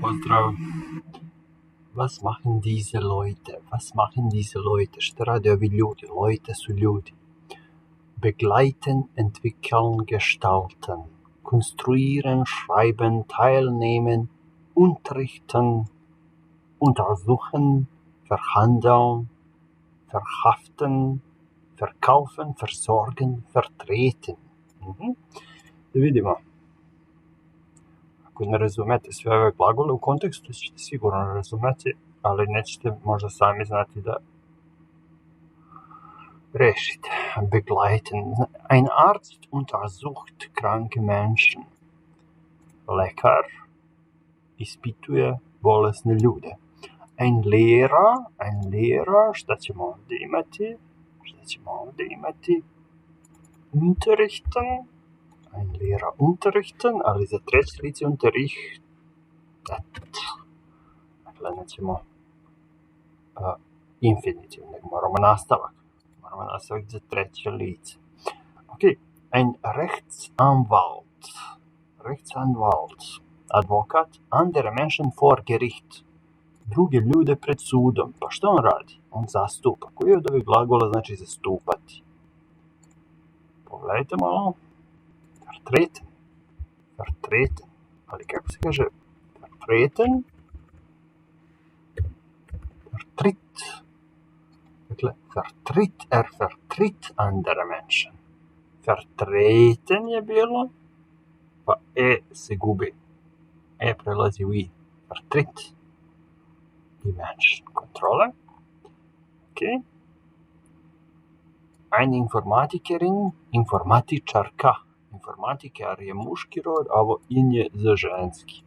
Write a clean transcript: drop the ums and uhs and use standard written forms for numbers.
Pozdrav. Was machen diese Leute? Was machen diese Leute? Šta rade ovi ljudi? Leute su ljudi. Begleiten, entwickeln, gestalten. Konstruieren, schreiben, teilnehmen, unterrichten, untersuchen, verhandeln, verhaften, verkaufen, versorgen, vertreten. Da vidimo. Ako ne razumete sve ove glagole u kontekstu, ćete sigurno razumeti, ali nećete možda sami znati da rešite. Begleiten. Ein Arzt untersucht kranke Menschen. Lekar ispituje bolesne ljude. Ein Lehrer, šta ćemo ovdje imati? Unterrichten. Ein Lehrer unterrichten, ali za treće lice unterrichtet. Dakle, nećemo infinitiv, nego moramo nastavak za treće lice. Ok, ein Rechtsanwalt, advokat, andere Menschen vor Gericht, druge ljude pred sudom. Pa što on radi? On zastupa. Koji od ovih glagola znači zastupati? Pogledajte malo. Vertreten. Ali kako se kaže vertreten? Vertritt. Dakle, vertritt andere Menschen. Vertreten je bilo, pa se gubi. Prelazi u i. Vertritt. Die Menschen. Kontrole. Ok. Eine Informatikerin, informatičarka. Informatikar je muški rod, a ovo in je za ženski.